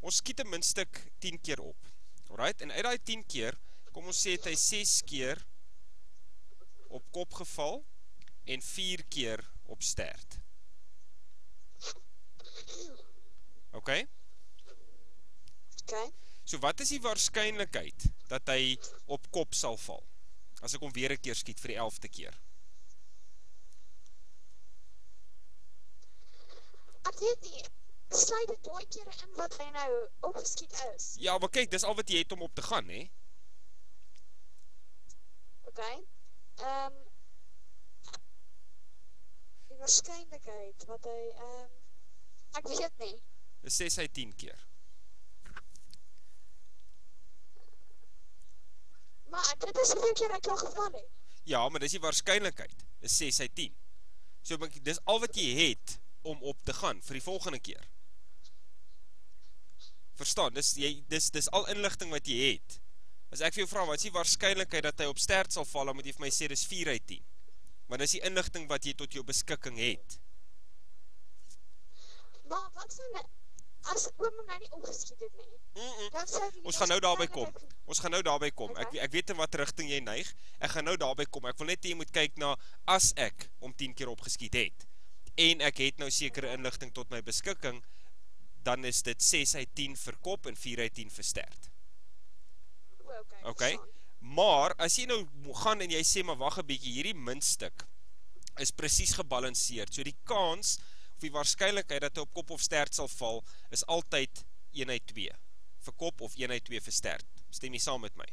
Ons skiet 'n muntstuk 10 keer op. Alright, en uit daai 10 keer, kom ons sê het hy 6 keer op kop geval en 4 keer op stert. Okay? Okay. So wat is die waarskynlikheid dat hy op kop sal val? As ek hom weer 'n keer skiet vir die 11de keer. Ek weet nie, sluit dit baie kere in wat hy nou opgeskiet is. Ja, maar kyk, dis al wat jy het om op te gaan, hè? Okay. Die waarskynlikheid wat hy, ek weet nie. Dis 6 uit 10 keer. Maar dit is hoeveel keer ek al geval het. Ja, maar dis die waarskynlikheid. Dis 6 uit 10. So dis al wat jy het om op te gaan vir die volgende keer. Verstaan, dis al inligting wat jy het. As ek vir jou vra, wat is die waarskynlikheid dat hy op stert sal val, dan moet jy vir my sê, dis 4 uit 10. Want dis die inligting wat jy tot jou beskikking het. Maar wat van, as oom nou nie opgeskiet het nie? Ons gaan nou daarby kom. Okay. Ek weet in wat rigting jy neig. Ek gaan nou daarby kom. Ek wil net jy moet kyk na, as ek om 10 keer opgeskiet het, en ek het nou sekere inligting tot my beskikking, dan is dit 6 uit 10 vir kop en 4 uit 10 vir stert. Okay? Maar, as jy nou gaan en jy sê, maar wag 'n bietjie, hierdie muntstuk is presies gebalanseerd. So die kans, of die waarskynlikheid dat hy op kop of stert sal val, is altyd 1 uit 2 vir kop of 1 uit 2 vir stert. Stem jy saam met my?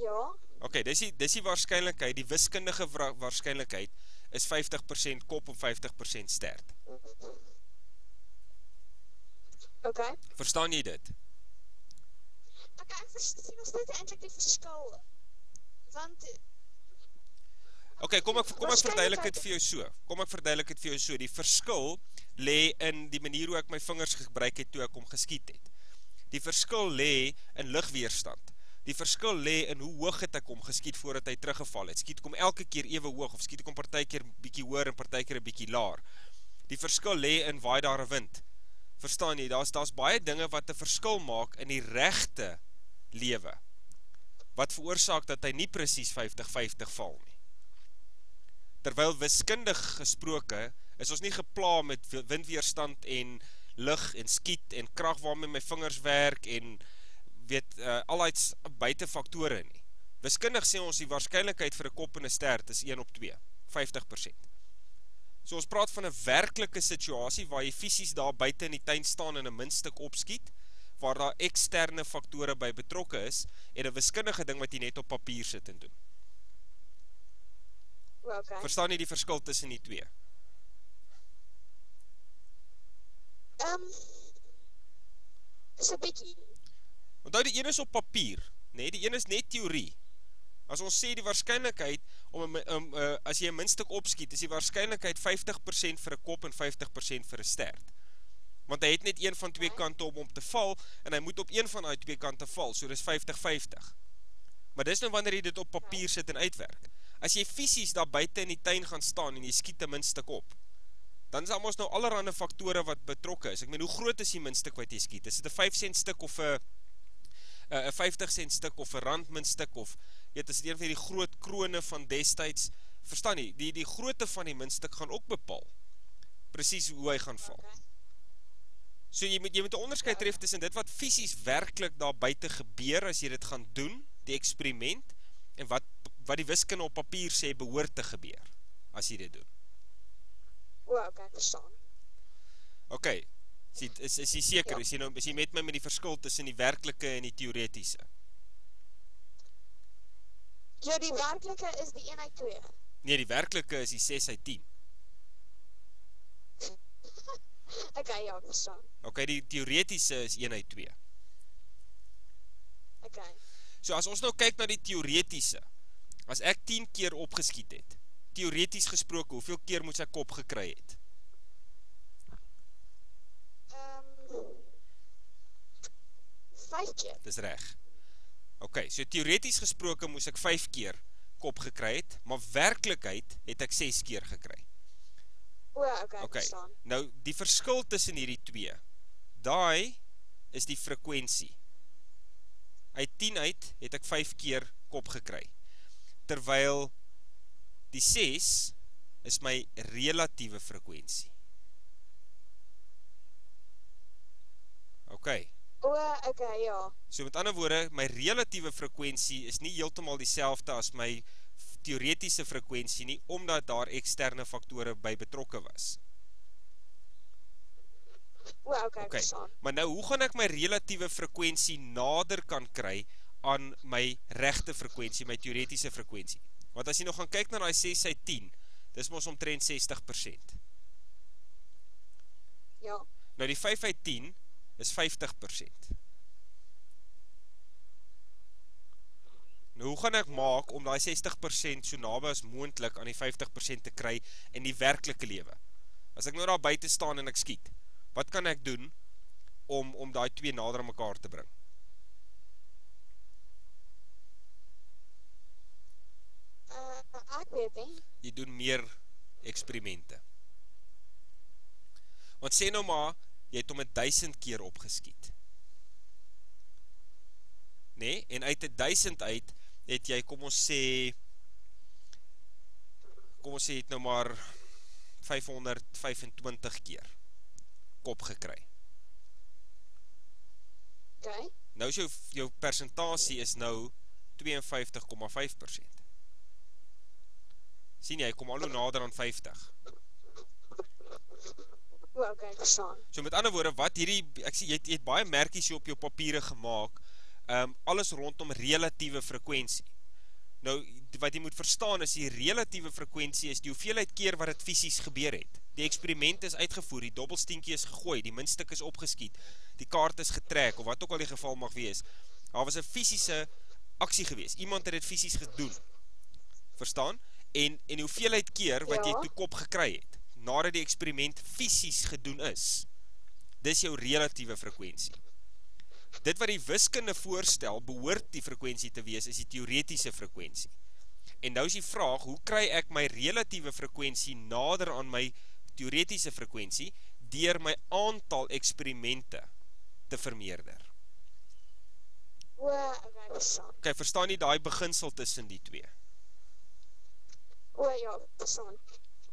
Ja. Okay, dis die waarskynlikheid, die wiskundige waarskynlikheid is 50% kop of 50% stert. Okay. Verstaan jy dit? Ek verstaan nog steeds eintlik die verskil. Want Okay, kom ek verduidelik dit vir jou so. Die verskil lê in die manier hoe ek my vingers gebruik het toe ek hom geskiet het. Die verskil lê in lugweerstand. Die verskil lê in hoe hoog het ek hom geskiet voordat hy teruggeval het. Skiet ek hom elke keer ewe hoog of skiet ek hom partykeer bietjie hoër en partykeer 'n bietjie laer. Die verskil lê in waai daar 'n wind. Verstaan jy? Daar's baie dinge wat 'n verskil maak in die regte lewe. Wat veroorsaak dat hy nie presies 50-50 val nie. Terwyl wiskundig gesproke is ons nie gepla met windweerstand en lug en skiet en krag waarmee my vingers werk en weet al die buitefaktore nie. Wiskundig sê ons die waarskynlikheid vir 'n kop en 'n stert is 1 op 2, 50%. So ons praat van 'n werklike situasie waar jy fisies daar buite in die tuin staan en 'n muntstuk opskiet, waar daar eksterne faktore by betrokke is en 'n wiskundige ding wat jy net op papier sit en doen. Okay. Verstaan jy die verskil tussen die twee? Is 'n bietjie. Onthou die een is op papier, nee, die een is net teorie. As ons sê die waarskynlikheid as jy 'n muntstuk opskiet, is die waarskynlikheid 50% vir 'n kop en 50% vir 'n stert. Want hy het net een van twee kante om te val en hy moet op een van daai twee kante val, so dis 50-50. Maar dis nou wanneer jy dit op papier sit en uitwerk. As jy fisies daar buite in die tuin gaan staan en jy skiet 'n muntstuk op, dan is almos nou allerhande faktore wat betrokke is. Ek meen, hoe groot is die muntstuk wat jy skiet? Is dit 'n 5 sent stuk of 'n 50 sent stuk of 'n randmuntstuk of weet, is dit een van die groot krone van destyds? Verstaan jy? Die grootte van die muntstuk gaan ook bepaal presies hoe hy gaan val. So jy moet 'n onderskeid tref tussen dit wat fisies werklik daar buite gebeur as jy dit gaan doen, die eksperiment, en wat die wiskunde op papier sê behoort te gebeur as jy dit doen. Okay, verstaan. Okay, is jy seker? Ja. Is jy met my met die verskil tussen die werklike en die teoretiese? Ja, die werklike is die 1 uit 2. Nee, die werklike is die 6 uit 10. Okay, ja, verstaan. Okay, die teoretiese is 1 uit 2. Okay. So as ons nou kyk na die teoretiese, as ek 10 keer opgeskiet het, teoreties gesproke, hoeveel keer moet sy kop gekry het? 5 keer. Dis reg. Okay, so teoreties gesproke moes ek 5 keer kop gekry het, maar werklikheid het ek 6 keer gekry. Okay, Okay, verstaan. nou die verskil tussen hierdie twee daai is die frekwensie. Uit 10 uit het ek 5 keer kop gekry. Terwyl die 6 is my relatiewe frekwensie. Ok. Okay, ja. So met ander woorde, my relatiewe frekwensie is nie heeltemal dieselfde as my teoretiese frekwensie nie, omdat daar eksterne faktore by betrokke was. Okay, verstaan. Maar nou, hoe gaan ek my relatiewe frekwensie nader kan kry aan my regte frekwensie, my teoretiese frekwensie? Want as jy nog gaan kyk na die 6 uit 10, dis mos omtrent 60%. Ja. Nou die 5 uit 10 is 50%. Nou hoe gaan ek maak om die 60% so naby as moontlik aan die 50% te kry in die werklike lewe? As ek nou daar buite staan en ek skiet, wat kan ek doen om die twee nader aan mekaar te bring? Ek weet nie. Jy doen meer eksperimente. Want sê nou maar, jy het om 1000 keer opgeskiet. Nee, en uit 1000 uit, het jy, kom ons sê, het nou maar 525 keer kop gekry. Okay. Nou is jou persentasie is nou 52,5%. Sien jy, kom al hoe nader aan 50. Okay, verstaan. So met ander woorde, wat hierdie, ek sê, jy het baie merkies op jou papiere gemaak, alles rondom relatiewe frekwensie. Nou, wat jy moet verstaan is, die relatiewe frekwensie is die hoeveelheid keer wat het fisies gebeur het. Die eksperiment is uitgevoer, die dobbelsteentjie is gegooi, die muntstuk is opgeskiet, die kaart is getrek, of wat ook al die geval mag wees. Daar was 'n fisiese aksie gewees. Iemand het dit fisies gedoen. Verstaan? En die hoeveelheid keer wat jy toe kop gekry het, nadat die eksperiment fisies gedoen is, dis jou relatiewe frekwensie. Dit wat die wiskunde voorstel, behoort die frekwensie te wees, is die teoretiese frekwensie. En nou is die vraag, hoe kry ek my relatiewe frekwensie nader aan my teoretiese frekwensie, deur my aantal eksperimente te vermeerder? Okay, verstaan. Verstaan jy daai beginsel tussen die twee? Ja, verstaan.